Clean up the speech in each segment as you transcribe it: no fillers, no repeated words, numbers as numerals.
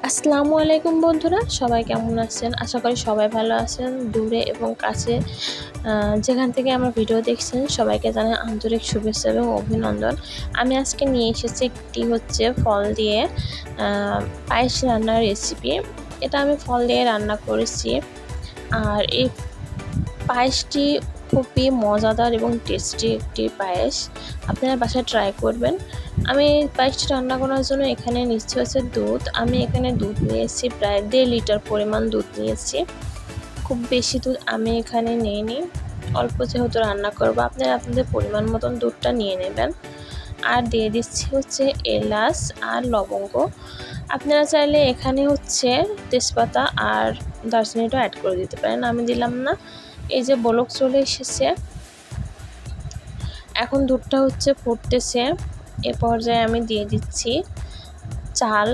আসসালামু আলাইকুম বন্ধুরা, সবাই কেমন আছেন? আশা করি সবাই ভালো আছেন। দূরে এবং কাছে যেখান থেকে আমার ভিডিও দেখছেন সবাইকে জানাই আন্তরিক শুভেচ্ছা এবং অভিনন্দন। আমি আজকে নিয়ে এসেছি একটি ফল দিয়ে পায়েস রান্নার রেসিপি। এটা আমি ফল দিয়ে রান্না করেছি। আর এই পায়েসটি খুবই মজাদার এবং টেস্টি একটি পায়েস। আপনারা বাসায় ট্রাই করবেন। আমি পায়েসটি রান্না করার জন্য এখানে নিচ্ছি দুধ। আমি এখানে দুধ নিয়েছি, প্রায় 1.5 লিটার পরিমাণ দুধ নিয়েছি। খুব বেশি দুধ আমি এখানে নিইনি, অল্প যেহেতু রান্না করবো আপনারা আপনাদের পরিমাণ মতন দুধটা নিয়ে নেবেন। আর দিয়ে দিচ্ছি এলাচ আর লবঙ্গ। আপনারা চাইলে এখানে তেজপাতা আর দারচিনিটাও অ্যাড করে দিতে পারেন, আমি দিলাম না। এই যে বলক চলে এসেছে, এখন দুধটা ফুটতেছে। এ পর্যায়ে আমি দিয়ে দিচ্ছি চাল,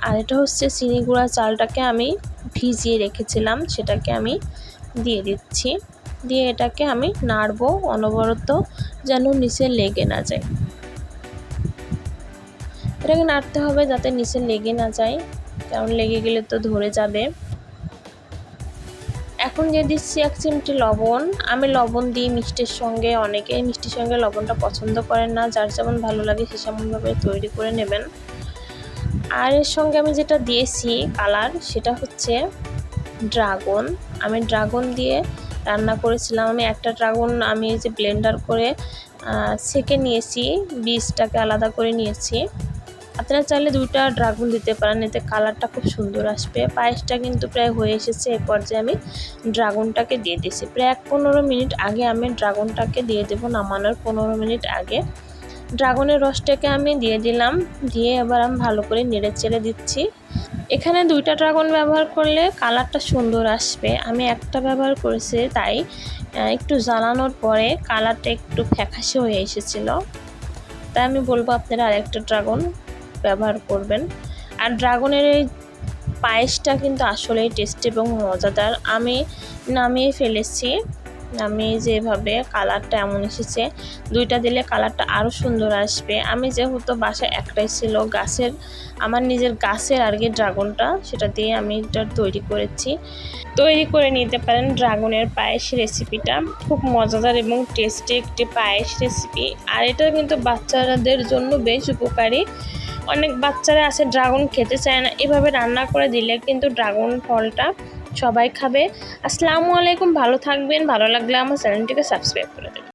আর এটা চিনি গুঁড়া চালটাকে আমি ভিজিয়ে রেখেছিলাম, সেটাকে আমি দিয়ে দিচ্ছি। দিয়ে এটাকে আমি নাড়বো অনবরত, যেন নিচে লেগে না যায়। এটাকে নাড়তে হবে যাতে নিচে লেগে না যায়, কারণ লেগে গেলে তো ধরে যাবে। এখন দিয়ে দিচ্ছি 1 চিমটি লবণ। আমি লবণ দিই মিষ্টির সঙ্গে, অনেকে মিষ্টির সঙ্গে লবণটা পছন্দ করেন না, যার যেমন ভালো লাগে সে সেমনভাবে তৈরি করে নেবেন। আর এর সঙ্গে আমি যেটা দিয়েছি কালার, সেটা ড্রাগন। আমি ড্রাগন দিয়ে রান্না করেছিলাম। আমি একটা ড্রাগন আমি যে ব্লেন্ডার করে ছেঁকে নিয়েছি, বীজটাকে আলাদা করে নিয়েছি। আপনারা চাইলে 2টা ড্রাগন দিতে পারেন, এতে কালারটা খুব সুন্দর আসবে। পায়েসটা কিন্তু প্রায় হয়ে এসেছে। এ পর্যায়ে আমি ড্রাগনটাকে দিয়ে দিয়েছি। প্রায় 15 মিনিট আগে আমি ড্রাগনটাকে দিয়ে দেবো, নামানোর 15 মিনিট আগে ড্রাগনের রসটাকে আমি দিয়ে দিলাম। দিয়ে এবার আমি ভালো করে নেড়ে চেড়ে দিচ্ছি। এখানে 2টা ড্রাগন ব্যবহার করলে কালারটা সুন্দর আসবে। আমি একটা ব্যবহার করেছি, তাই একটু জ্বালানোর পরে কালারটা একটু ফ্যাকাশে হয়ে এসেছিল। তাই আমি বলবো আপনারা আরেকটা ড্রাগন ব্যবহার করবেন। আর ড্রাগনের এই পায়েসটা কিন্তু আসলেই টেস্টি এবং মজাদার। আমি নামিয়ে ফেলেছি। আমি যেভাবে কালারটা এমন এসেছে, 2টা দিলে কালারটা আরও সুন্দর আসবে। আমি যেহেতু বাসায় একটাই ছিল, আমার নিজের গাছের আর কি ড্রাগনটা, সেটা দিয়ে আমি এটা তৈরি করেছি। তৈরি করে নিতে পারেন ড্রাগনের পায়েস রেসিপিটা। খুব মজাদার এবং টেস্টি একটি পায়েস রেসিপি। আর এটা কিন্তু বাচ্চাদের জন্য বেশ উপকারী। অনেক বাচ্চারা আছে ড্রাগন খেতে চায় না, এভাবে রান্না করে দিলে কিন্তু ড্রাগন ফলটা সবাই খাবে। আসসালামু আলাইকুম, ভালো থাকবেন। ভালো লাগলে আমার চ্যানেলটিকে সাবস্ক্রাইব করে